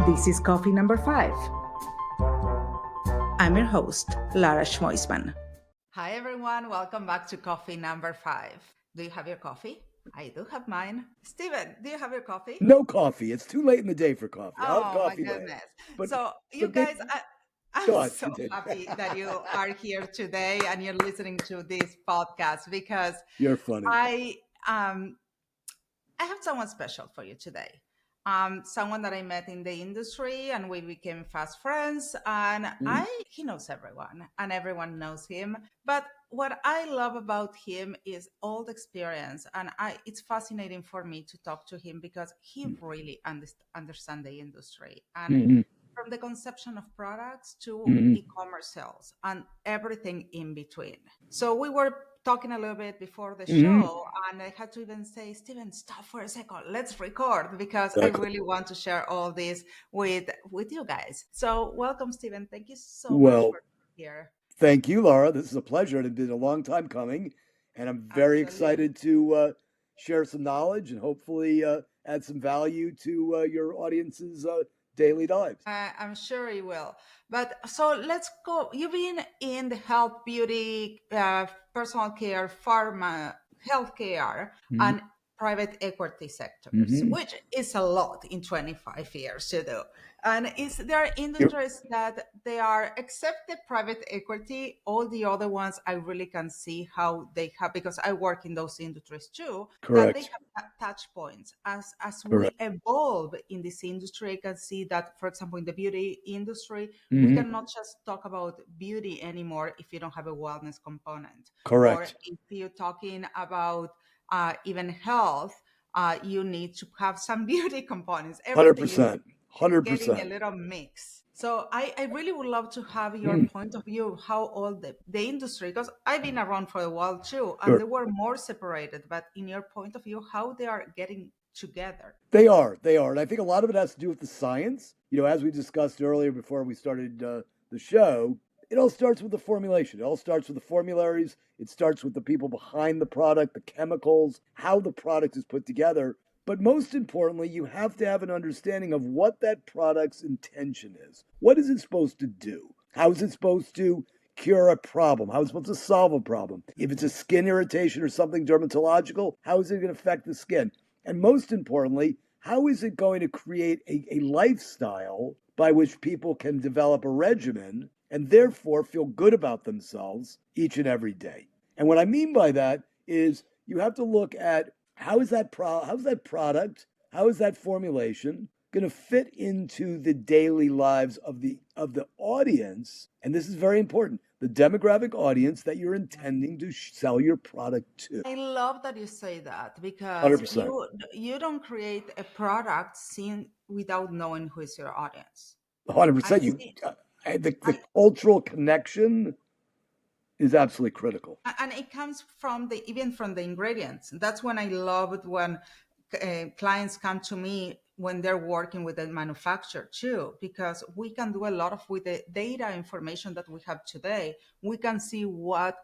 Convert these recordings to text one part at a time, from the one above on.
This is Coffee Number 5. I'm your host, Lara Schmoisman. Hi, everyone. Welcome back to Coffee Number 5. Do you have your coffee? I do have mine. Steven, do you have your coffee? No coffee. It's too late in the day for coffee. I'll have Oh, my coffee later. goodness. But, So, you but guys, I'm go on, so continue. happy that you are here today and you're listening to this podcast because You're funny. I have someone special for you today. Someone that I met in the industry and we became fast friends. And he knows everyone and everyone knows him. But what I love about him is all the experience. And it's fascinating for me to talk to him because he really understands the industry. And from the conception of products to e-commerce sales and everything in between. So we were talking a little bit before the show, and I had to even say, Steven, stop for a second. Let's record because I really want to share all this with you guys. So welcome, Steven. Thank you so much for being here. Thank you, Laura. This is a pleasure. It had been a long time coming, and I'm very excited to share some knowledge and hopefully add some value to your audience's daily lives. I'm sure you will. But so let's go. You've been in the health, beauty, personal care, pharma, healthcare, and private equity sectors, which is a lot in 25 years to do. And there are industries that they are, except the private equity, all the other ones I really can see how they have, because I work in those industries too, that they have touch points. As we evolve in this industry, I can see that, for example, in the beauty industry, we cannot just talk about beauty anymore if you don't have a wellness component. Or if you're talking about even health, you need to have some beauty components. Everything 100%. is getting a little mix. So I really would love to have your point of view of how all the industry, because I've been around for a while too, and they were more separated, but in your point of view, how they are getting together. They are. And I think a lot of it has to do with the science. You know, as we discussed earlier before we started the show, it all starts with the formulation. It all starts with the formularies. It starts with the people behind the product, the chemicals, how the product is put together. But most importantly, you have to have an understanding of what that product's intention is. What is it supposed to do? How is it supposed to cure a problem? How is it supposed to solve a problem? If it's a skin irritation or something dermatological, how is it going to affect the skin? And most importantly, how is it going to create a lifestyle by which people can develop a regimen and therefore feel good about themselves each and every day? And what I mean by that is you have to look at how is that product, how is that formulation going to fit into the daily lives of the audience? And this is very important, the demographic audience that you're intending to sell your product to. I love that you say that because 100%. you don't create a product without knowing who is your audience. 100%. The cultural connection is absolutely critical. And it comes from even from the ingredients. That's when I love it when clients come to me when they're working with a manufacturer too, because we can do a lot of with the data information that we have today. We can see what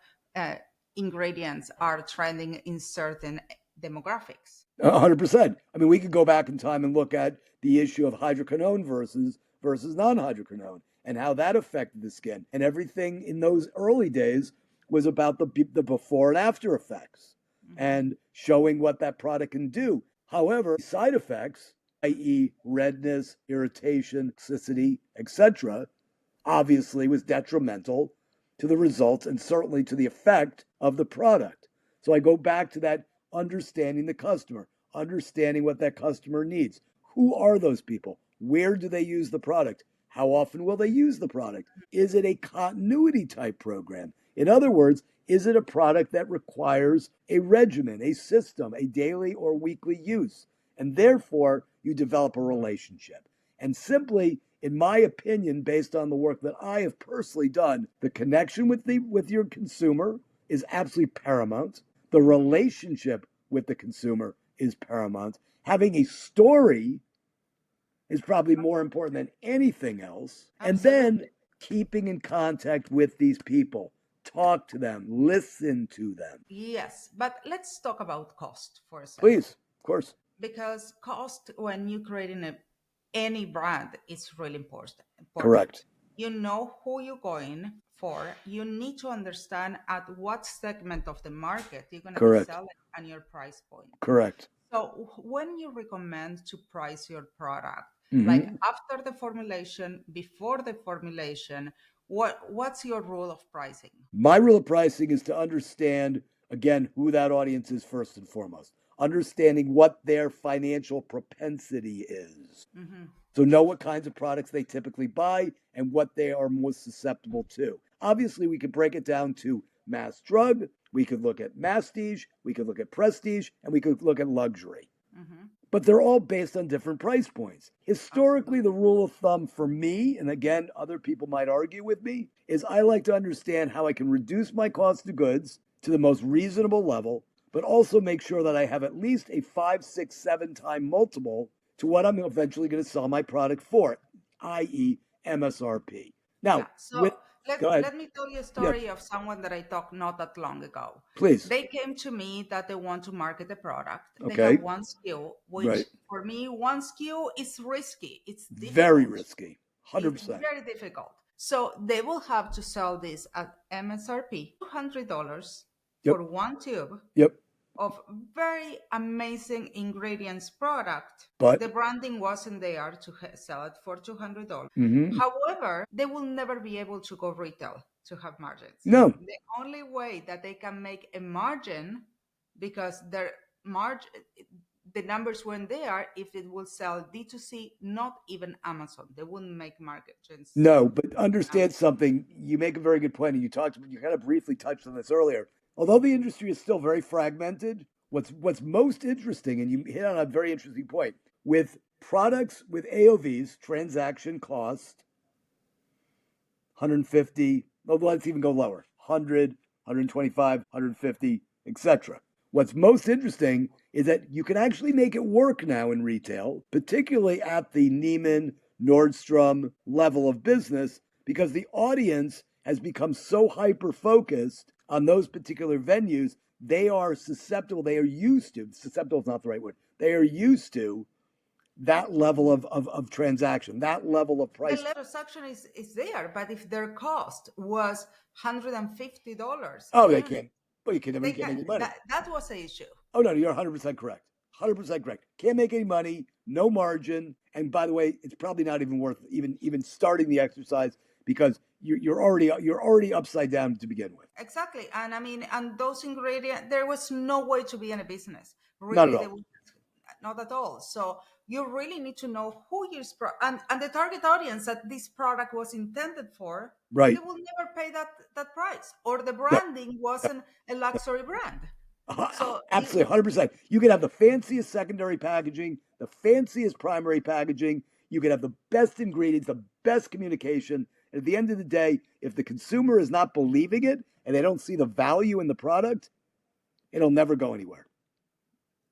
ingredients are trending in certain demographics. 100%. I mean, we could go back in time and look at the issue of hydroquinone versus non-hydroquinone and how that affected the skin. And everything in those early days was about the before and after effects and showing what that product can do. However, side effects, i.e. redness, irritation, toxicity, etc., obviously was detrimental to the results and certainly to the effect of the product. So I go back to that understanding the customer, understanding what that customer needs. Who are those people? Where do they use the product? How often will they use the product? Is it a continuity type program? In other words, is it a product that requires a regimen, a system, a daily or weekly use? And therefore, you develop a relationship. And simply, in my opinion, based on the work that I have personally done, the connection with your consumer is absolutely paramount. The relationship with the consumer is paramount. Having a story is probably more important than anything else. And then keeping in contact with these people. Talk to them, listen to them. Yes, but let's talk about cost for a second. Please, of course. Because cost, when you're creating any brand is really important. Correct. You know who you're going for. You need to understand at what segment of the market you're going to be Correct. selling and your price point. Correct. So when you recommend to price your product, like Mm-hmm. after the formulation, before the formulation, what's your rule of pricing? My rule of pricing is to understand, again, who that audience is first and foremost, understanding what their financial propensity is. Mm-hmm. So know what kinds of products they typically buy and what they are most susceptible to. Obviously, we could break it down to mass drug, we could look at masstige, we could look at prestige, and we could look at luxury. Mm-hmm. But they're all based on different price points. Historically, Absolutely. the rule of thumb for me, and again, other people might argue with me, is I like to understand how I can reduce my cost of goods to the most reasonable level, but also make sure that I have at least a 5, 6, 7 time multiple to what I'm eventually going to sell my product for, i.e., MSRP. Yeah. Now, So with let, go ahead. let me tell you a Yep, story of someone that I talked not that long ago. please. They came to me that they want to market the product. They have Okay, one SKU, which right. for me, one SKU is risky. It's Very difficult. risky. It's 100%. very difficult. So they will have to sell this at MSRP, $200 Yep, for one tube yep. of very amazing ingredients product. But, The branding wasn't there to sell it for $200. mm-hmm. However, they will never be able to go retail to have margins. No, The only way that they can make a margin, because their margin, the numbers weren't there, if it will sell D2C, not even Amazon. They wouldn't make margins. no, but understand something. You make a very good point, and you kind of briefly touched on this earlier. Although the industry is still very fragmented, what's most interesting, and you hit on a very interesting point, with products with AOVs, transaction cost, 150, well, let's even go lower, 100, 125, 150, etc. What's most interesting is that you can actually make it work now in retail, particularly at the Neiman, Nordstrom level of business, because the audience has become so hyper focused on those particular venues. They are susceptible, they are used to, susceptible is not the right word, they are used to that level of transaction, that level of The price. level of transaction is there, but if their cost was $150 a Oh, they unit, can't. Well, you can never they get can any money. that was the issue. Oh no, you're 100% correct. 100% correct. Can't make any money, no margin, and by the way, it's probably not even worth even starting the exercise because you're already upside down to begin with. Exactly. And I mean, and those ingredients, there was no way to be in a business. Not at Really, there all. was not at all. So you really need to know who your and the target audience that this product was intended for, they Right. will never pay that price. Or the No. branding wasn't a luxury brand. So Absolutely, 100%. You can have the fanciest secondary packaging, the fanciest primary packaging. You can have the best ingredients, the best communication. And at the end of the day, if the consumer is not believing it and they don't see the value in the product, it'll never go anywhere.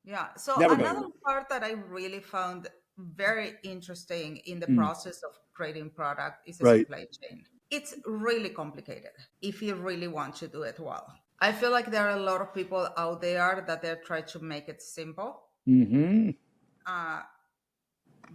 yeah. So Never go another anywhere. part that I really found very interesting in the Mm, process of creating product is the right. supply chain. It's really complicated if you really want to do it well. I feel like there are a lot of people out there that they're trying to make it simple. Hmm. Uh,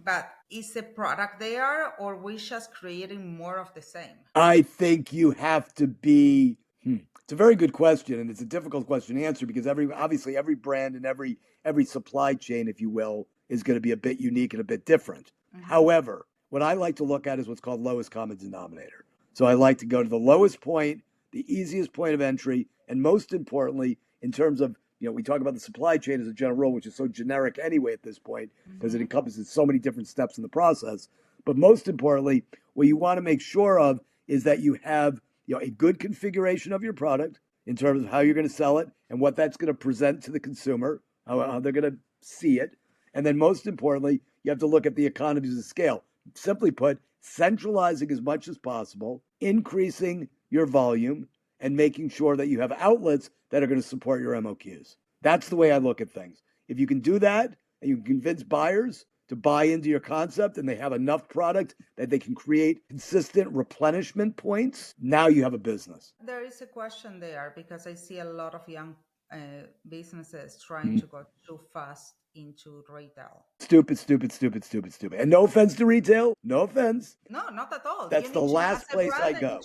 but is the product there or we just creating more of the same? I think you have to be. It's a very good question, and it's a difficult question to answer because obviously every brand and every supply chain, if you will, is going to be a bit unique and a bit different. Mm-hmm. However, what I like to look at is what's called lowest common denominator. So I like to go to the lowest point, the easiest point of entry, and most importantly, in terms of we talk about the supply chain as a general rule, which is so generic anyway at this point because it Mm-hmm. encompasses so many different steps in the process. But most importantly, what you want to make sure of is that you have a good configuration of your product in terms of how you're going to sell it and what that's going to present to the consumer, how they're going to see it. And then most importantly, you have to look at the economies of scale. Simply put, centralizing as much as possible, increasing your volume, and making sure that you have outlets that are going to support your MOQs. That's the way I look at things. If you can do that and you can convince buyers to buy into your concept and they have enough product that they can create consistent replenishment points, now you have a business. There is a question there because I see a lot of young businesses trying to go too fast into retail. Stupid, stupid, stupid, stupid, stupid. And no offense to retail, no offense. No, not at all. You That's the need to, as last a place I brand, go.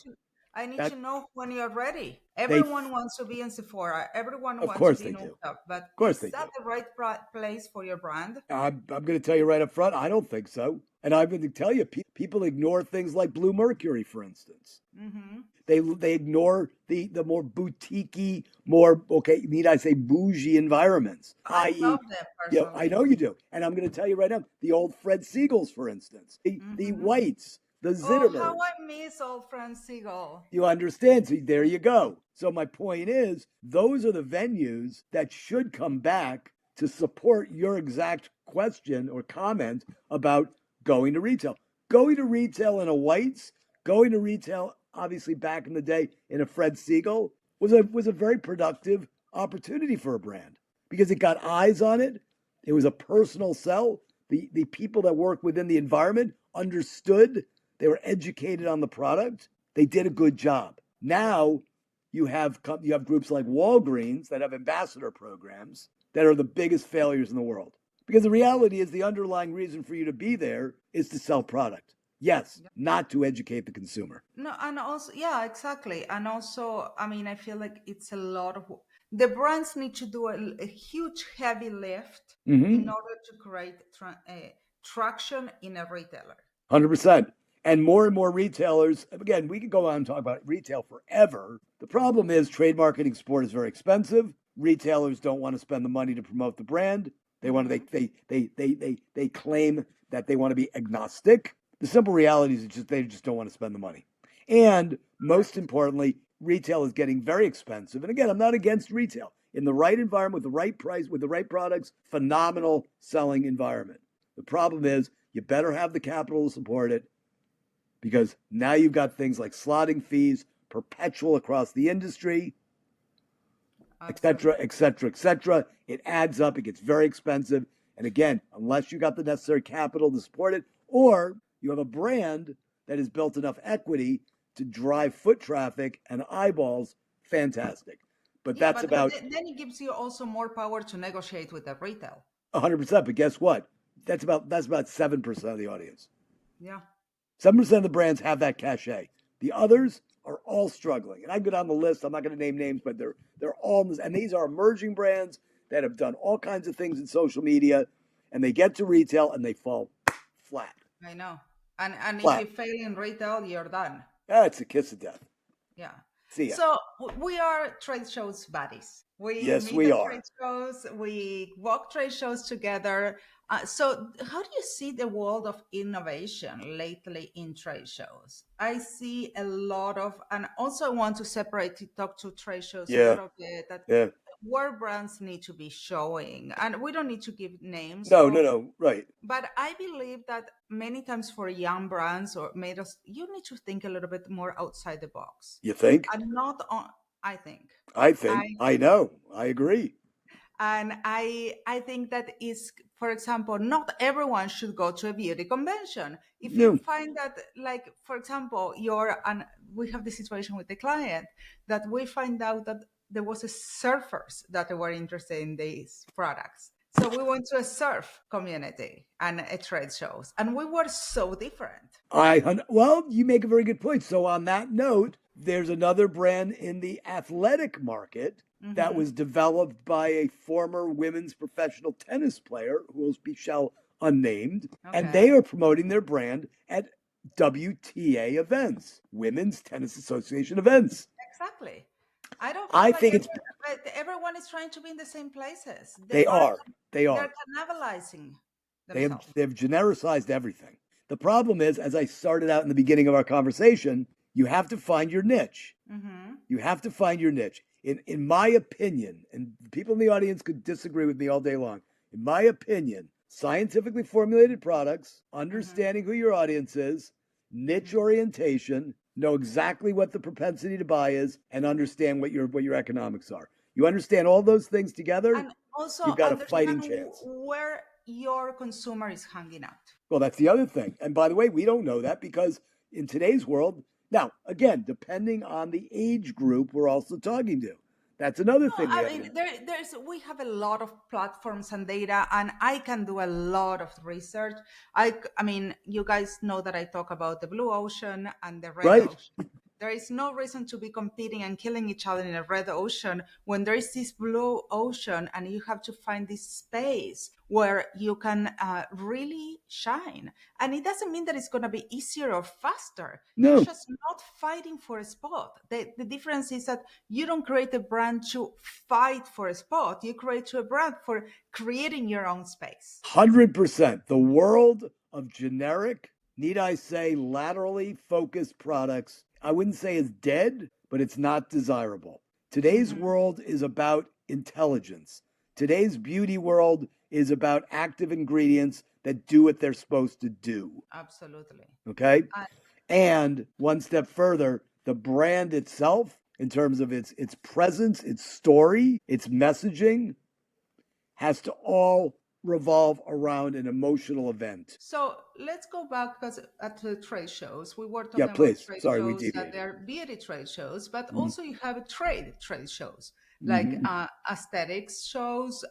I need That to know when you're ready. they, Everyone wants to be in Sephora. Everyone of wants to course be they in do. Ulta. But Of course they is that do. the right place for your brand? I'm going to tell you right up front, I don't think so. And I'm going to tell you, people ignore things like Blue Mercury, for instance. Mm-hmm. They ignore the more boutiquey, more, okay, need I say bougie environments, I love i.e., them I personally. know you do. And I'm going to tell you right now, the old Fred Siegels, for instance, the Mm-hmm. Whites, the Oh, how Zittimers. I miss old friend Siegel. You understand? So there you go. So my point is, those are the venues that should come back to support your exact question or comment about going to retail. Going to retail in a White's, going to retail, obviously back in the day in a Fred Siegel, was a very productive opportunity for a brand because it got eyes on it. It was a personal sell. The people that work within the environment understood. They were educated on the product. They did a good job. Yeah. Now you have groups like Walgreens that have ambassador programs that are the biggest failures in the world. Because the reality is the underlying reason for you to be there is to sell product. Yes, not to educate the consumer. No, and also, yeah, exactly. And also, I mean, I feel like it's a lot of the brands need to do a huge heavy lift in Mm-hmm. order to create traction in a retailer. 100%. And more retailers, again, we could go on and talk about retail forever. The problem is trade marketing sport is very expensive. Retailers don't want to spend the money to promote the brand. They want to, Mm-hmm. they claim that they want to be agnostic. The simple reality is they just don't want to spend the money. And most Correct. importantly, retail is getting very expensive. And again, I'm not against retail. In the right environment, with the right price, with the right products, phenomenal selling environment. The problem is you better have the capital to support it because now you've got things like slotting fees, perpetual across the industry, et cetera, Absolutely. et cetera, et cetera. It adds up. It gets very expensive. And again, unless you got the necessary capital to support it, or you have a brand that has built enough equity to drive foot traffic and eyeballs, fantastic. But Yeah, that's but about then it gives you also more power to negotiate with the retail. 100%. But guess what? That's about 7% of the audience. Yeah. 7% of the brands have that cachet. The others are all struggling. And I go down the list. I'm not going to name names, but they're all in this. And these are emerging brands that have done all kinds of things in social media, and they get to retail and they fall flat. I know. And if Flat. you fail in retail, you're done. That's a kiss of death. Yeah. See ya. So we are trade shows buddies. We Yes, meet we at trade are. shows. We walk trade shows together. So how do you see the world of innovation lately in trade shows? I see a lot of, and also I want to separate talk to trade shows a Yeah. little bit that Yeah. where brands need to be showing, and we don't need to give names No, no, of. no. Right. But I believe that many times for young brands or made us, you need to think a little bit more outside the box You think? and not on. I think, I think. I I know. I agree. and I think that is, for example, not everyone should go to a beauty convention. If you No. find that, like for example, you're and we have the situation with the client that we find out that there was a surfers that were interested in these products. So we went to a surf community and a trade shows, and we were so different. Well, you make a very good point. So on that note, there's another brand in the athletic market that Hmm. was developed by a former women's professional tennis player who will be shall unnamed, and they Okay, are promoting their brand at WTA events, Women's Tennis Association events. exactly. I don't feel I like think it's everyone is trying to be in the same places. they are. They They're are. cannibalizing They have themselves. they've genericized everything. The problem is, as I started out in the beginning of our conversation, you have to find your niche. Hmm. You have to find your niche. In my opinion, and people in the audience could disagree with me all day long. In my opinion, scientifically formulated products, Hmm. understanding who your audience is, niche Hmm. orientation, know exactly what the propensity to buy is, and understand what your economics are. You understand all those things together, And also you've got a understand fighting chance. where your consumer is hanging out. Well, that's the other thing. And by the way, we don't know that because in today's world, now, again, depending on the age group we're also talking to, That's another No, thing we I have mean, to. we have a lot of platforms and data, and I can do a lot of research. I mean, you guys know that I talk about the blue ocean and the red Right. ocean. There is no reason to be competing and killing each other in a red ocean when there is this blue ocean, and you have to find this space where you can really shine. And it doesn't mean that it's going to be easier or faster. You're No, just not fighting for a spot. The difference is that you don't create a brand to fight for a spot. You create a brand for creating your own space. 100%. The world of generic, need I say, laterally focused products, I wouldn't say is dead, but it's not desirable. Today's Hmm. world is about intelligence. Today's beauty world is about active ingredients that do what they're supposed to do. Absolutely. Okay? Uh, And one step further, the brand itself, in terms of its presence, its story, its messaging, has to all revolve around an emotional event. so let's go back because at the trade shows, we were Yeah, talking about please. trade Sorry, we shows that deviated. they're beauty trade shows, but Mm-hmm. also you have trade shows like Mm-hmm. aesthetics shows,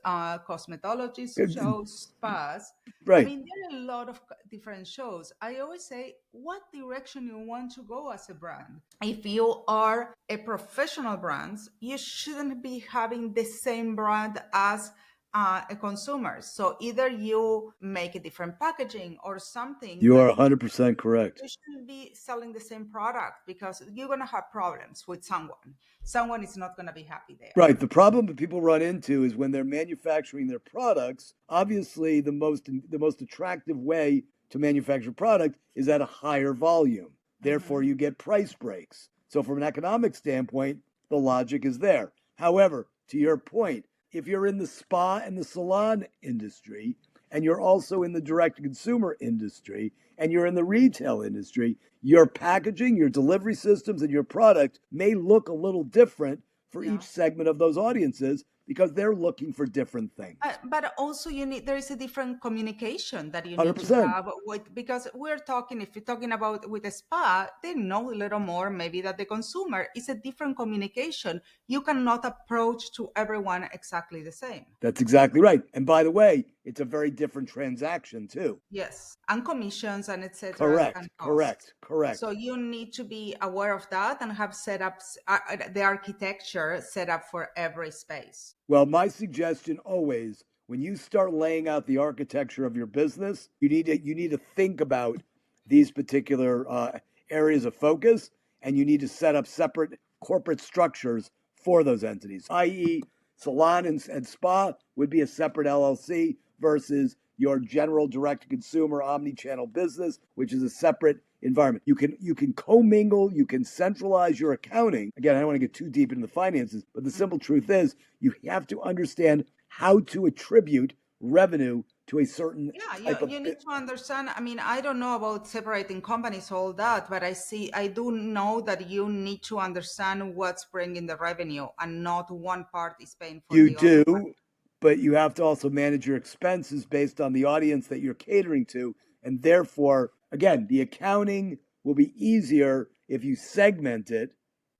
cosmetology shows, spas. I Right. mean, there are a lot of different shows. I always say, what direction you want to go as a brand. If you are a professional brand, you shouldn't be having the same brand as a consumer. So either you make a different packaging or something, You are but 100% correct. you shouldn't be selling the same product because you're going to have problems with someone. Someone is not going to be happy there. Right. The problem that people run into is when they're manufacturing their products, obviously the most attractive way to manufacture a product is at a higher volume. Therefore, Hmm. you get price breaks. So from an economic standpoint, the logic is there. However, to your point, if you're in the spa and the salon industry, and you're also in the direct to consumer industry, and you're in the retail industry, your packaging, your delivery systems, and your product may look a little different for each Yeah. segment of those audiences because they're looking for different things. But also there is a different communication that you need to 100%. have with, because we're talking, if you're talking about with a spa, they know a little more maybe that the consumer is a different communication. You cannot approach to everyone exactly the same. That's exactly right. And by the way, it's a very different transaction too. Yes, and commissions and etc. Correct, and costs. correct, correct. So you need to be aware of that and have setups, the architecture set up for every space. Well, my suggestion always, when you start laying out the architecture of your business, you need to think about these particular areas of focus, and you need to set up separate corporate structures for those entities. I.e., salon and spa would be a separate LLC versus your general direct-to-consumer omni-channel business, which is a separate environment. You can commingle, you can centralize your accounting. Again, I don't want to get too deep into the finances, but the simple truth is you have to understand how to attribute revenue to a certain Yeah, type of you need to understand. I mean, I don't know about separating companies, all that, but I do know that you need to understand what's bringing the revenue and not one part is paying for you the other one. do, but you have to also manage your expenses based on the audience that you're catering to. And therefore, again, the accounting will be easier if you segment it.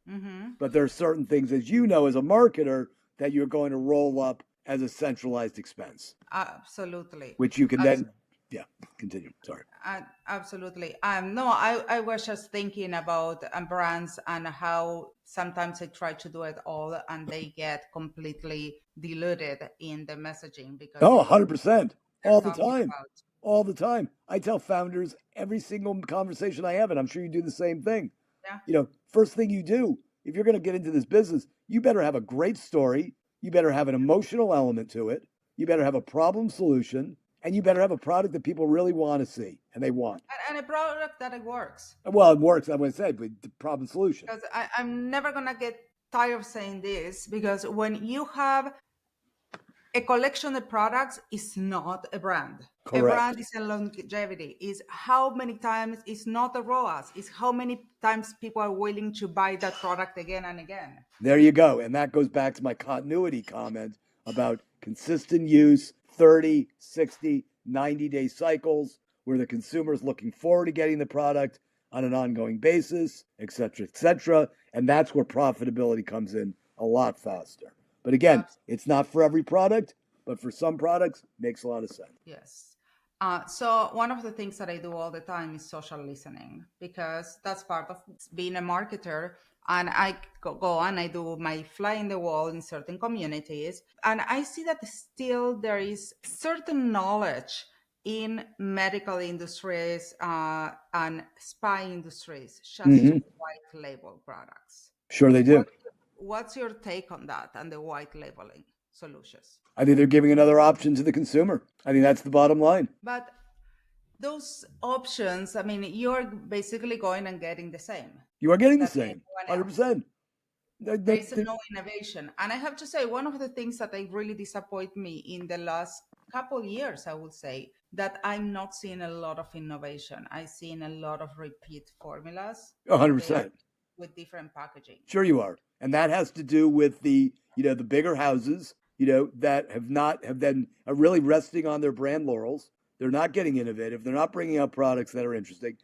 Mm-hmm. But there are certain things, as you know, as a marketer, that you're going to roll up as a centralized expense, Absolutely. which you can Abs- then, yeah, continue. Sorry. Absolutely. No, I was just thinking about brands and how sometimes I try to do it all and they get completely diluted in the messaging because Oh, they don't know what 100%. they're All the talking time. about. All the time. I tell founders every single conversation I have, and I'm sure you do the same thing. Yeah. First thing you do, if you're going to get into this business, you better have a great story. You better have an emotional element to it. You better have a problem solution, and you better have a product that people really want to see and they want. And a product that it works. Well, it works, I would say, but the problem solution. Because I'm never going to get tired of saying this because when you have a collection of products is not a brand. A brand Correct. is a longevity. Is how many times, it's not a ROAS, it's how many times people are willing to buy that product again and again. There you go. And that goes back to my continuity comment about consistent use, 30, 60, 90-day cycles, where the consumer is looking forward to getting the product on an ongoing basis, et cetera, et cetera. And that's where profitability comes in a lot faster. But again, it's not for every product, but for some products, makes a lot of sense. Yes. So one of the things that I do all the time is social listening, because that's part of being a marketer. And I go and I do my fly in the wall in certain communities. And I see that still there is certain knowledge in medical industries and spa industries just to Mm-hmm. white label products. Sure, they do. What, what's your take on that and the white labeling solutions? I think they're giving another option to the consumer. I think that's the bottom line. But those options, I mean, you're basically going and getting the same You are getting the that same, anyone else. 100%. There is no innovation. And I have to say, one of the things that they really disappoint me in the last couple years, I would say, that I'm not seeing a lot of innovation. I've seen a lot of repeat formulas, but they are 100%. with different packaging. Sure you are. And that has to do with the bigger houses, that have been are really resting on their brand laurels. They're not getting innovative. They're not bringing out products that are interesting.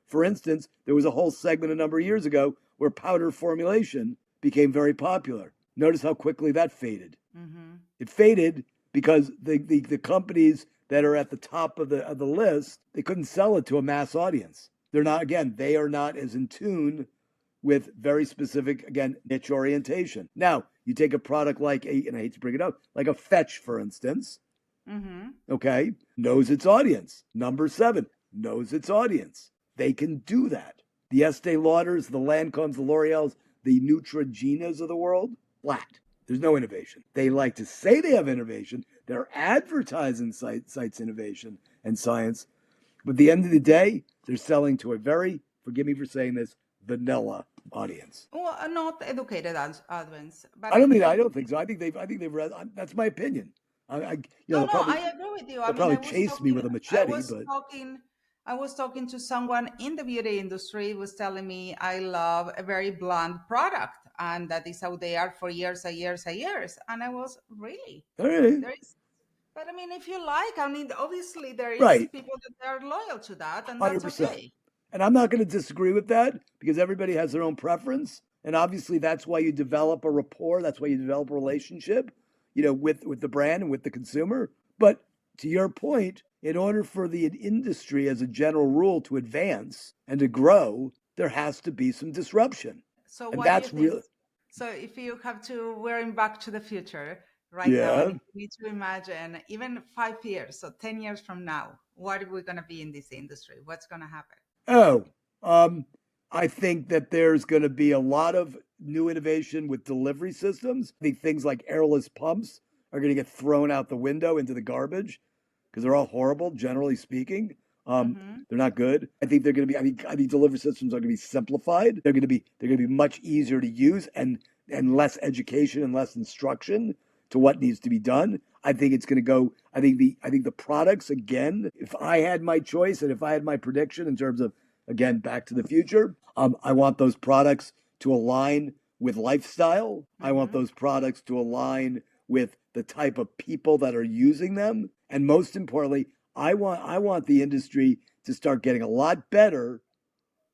For instance, there was a whole segment a number of years ago where powder formulation became very popular. Notice how quickly that faded. Mm-hmm. It faded because the companies that are at the top of the list, they couldn't sell it to a mass audience. They are not as in tune with very specific, again, niche orientation. Now, you take a product and I hate to bring it up, like a Fetch, for instance, Mm-hmm. okay, knows its audience. Number 7 knows its audience. They can do that. The Estee Lauders, the Lancomes, the L'Oreals, the Neutrogenas of the world, flat. There's no innovation. They like to say they have innovation. They're advertising sites innovation and science. But at the end of the day, they're selling to a very, forgive me for saying this, vanilla audience. Well, not educated audience, but I I don't mean. think I don't think so. I think they've read. That's my opinion. no, They'll no, probably I agree with you. I they'll mean, probably chase me with a I machete, was but talking, I was talking to someone in the beauty industry who was telling me I love a very bland product, and that is how they are for years and years and years. And I was really all right, there is, but I mean, if you like, I mean, obviously there is right, people that are loyal to that, and that's 100%. okay. And I'm not going to disagree with that because everybody has their own preference, and obviously that's why you develop a rapport. That's why you develop a relationship, with the brand and with the consumer. But to your point, in order for the industry as a general rule to advance and to grow, there has to be some disruption. So And what do you that's think? real. So if you have to, we're in Back to the Future right now, and Yeah. if you need to imagine even 5 years, so 10 years from now, what are we going to be in this industry? What's going to happen? Oh, um, I think that there's going to be a lot of new innovation with delivery systems. I think things like airless pumps are going to get thrown out the window into the garbage because they're all horrible, generally speaking. Mm-hmm. They're not good. I think they're going to be. I think delivery systems are going to be simplified. They're going to be much easier to use and less education and less instruction to what needs to be done. I think it's going to go. I think the products again. If I had my choice and if I had my prediction in terms of again Back to the Future, I want those products to align with lifestyle. I want Mm-hmm. those products to align with the type of people that are using them, and most importantly, I want the industry to start getting a lot better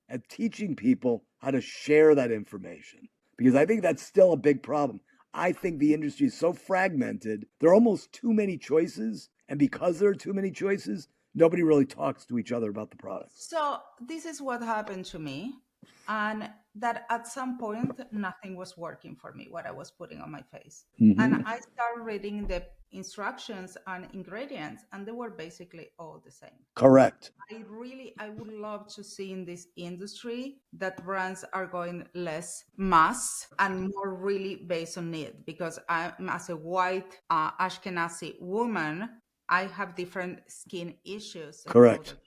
at teaching people how to share that information because I think that's still a big problem. I think the industry is so fragmented. There are almost too many choices. And because there are too many choices, nobody really talks to each other about the products. So this is what happened to me, and that at some point nothing was working for me, what I was putting on my face. And Mm-hmm. I started reading the instructions and ingredients, and they were basically all the same. Correct. I would love to see in this industry that brands are going less mass and more really based on need. Because I'm, as a white Ashkenazi woman, I have different skin issues than Correct. other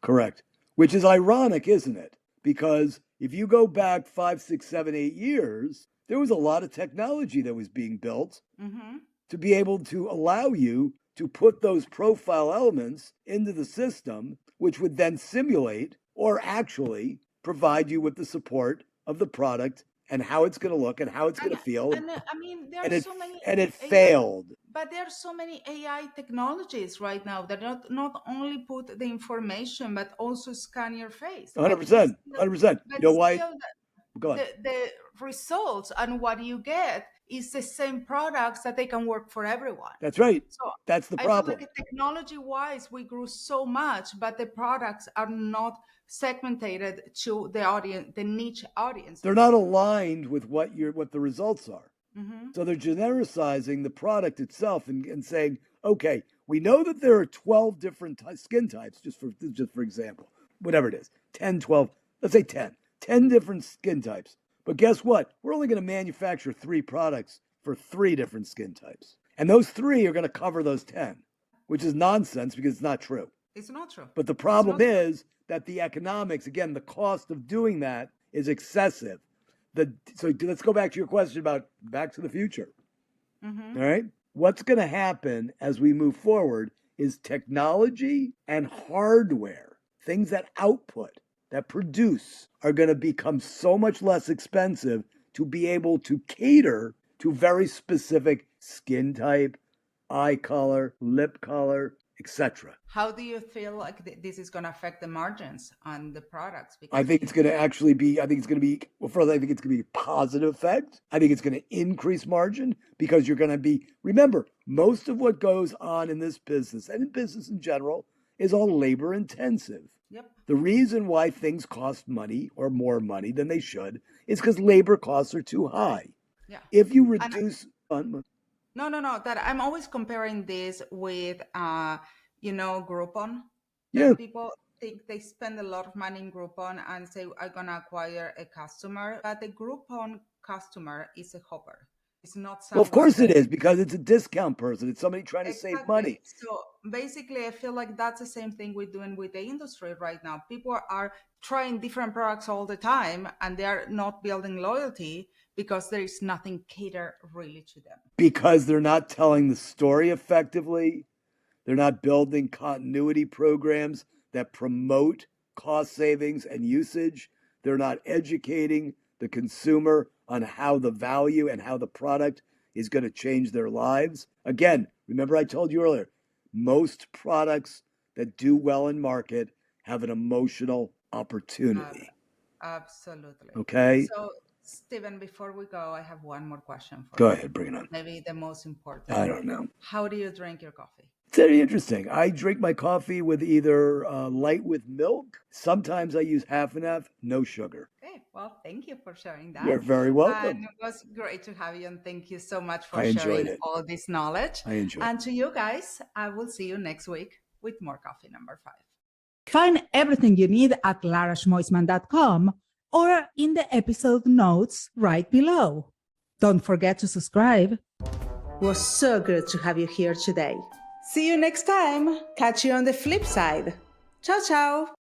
Correct. Which is ironic, isn't it? Because if you go back 5, 6, 7, 8 years, there was a lot of technology that was being built people. Hmm. to be able to allow you to put those profile elements into the system, which would then simulate or actually provide you with the support of the product and how it's going to look and how it's going And to feel. I mean, there are And it so many and it AI, failed. but there are so many AI technologies right now that not only put the information but also scan your face. 100%. 100%. But You know why? still, Go on. the results and what you get is the same products that they can work for everyone. That's right. So That's the I feel problem. like technology-wise, we grew so much, but the products are not segmented to the audience, the niche audience. They're not aligned with what the results are. Mm-hmm. So they're genericizing the product itself and saying, okay, we know that there are 12 different skin types, just for example, whatever it is, 10, 12, let's say 10 different skin types. But guess what? We're only going to manufacture 3 products for 3 different skin types. And those 3 are going to cover those 10, which is nonsense because it's not true. It's not true. But the problem is that the economics, again, the cost of doing that is excessive. So let's go back to your question about Back to the Future. Mm-hmm. All right? What's going to happen as we move forward is technology and hardware, things that output, that produce, are going to become so much less expensive to be able to cater to very specific skin type, eye color, lip color, etc. How do you feel like this is going to affect the margins on the products? I think it's going to actually be, well, first, I think it's going to be a positive effect. I think it's going to increase margin because you're going to be, remember, most of what goes on in this business and in business in general is all labor intensive. Yep. The reason why things cost money or more money than they should is because labor costs are too high. Yeah. If you reduce... No. That I'm always comparing this with, Groupon. Yeah. People think they spend a lot of money in Groupon and say, I'm going to acquire a customer. But the Groupon customer is a hopper. It's not someone. Well, of course it is, because it's a discount person. It's somebody trying to save money. So basically, I feel like that's the same thing we're doing with the industry right now. People are trying different products all the time, and they are not building loyalty because there is nothing catered really to them. Because they're not telling the story effectively. They're not building continuity programs that promote cost savings and usage. They're not educating the consumer on how the value and how the product is going to change their lives. Again, remember I told you earlier, most products that do well in market have an emotional opportunity. Absolutely. Okay? So, Stephen, before we go, I have one more question for you. Go ahead, bring it on. Maybe the most important. I don't know. How do you drink your coffee? It's very interesting. I drink my coffee with either light with milk. Sometimes I use half and half, no sugar. Okay, well, thank you for sharing that. You're very welcome. And it was great to have you, and thank you so much for I sharing enjoyed it. all this knowledge. I enjoyed it. And to you guys, I will see you next week with more Coffee Number 5. Find everything you need at laraschmoisman.com or in the episode notes right below. Don't forget to subscribe. It was so good to have you here today. See you next time. Catch you on the flip side. Ciao, ciao.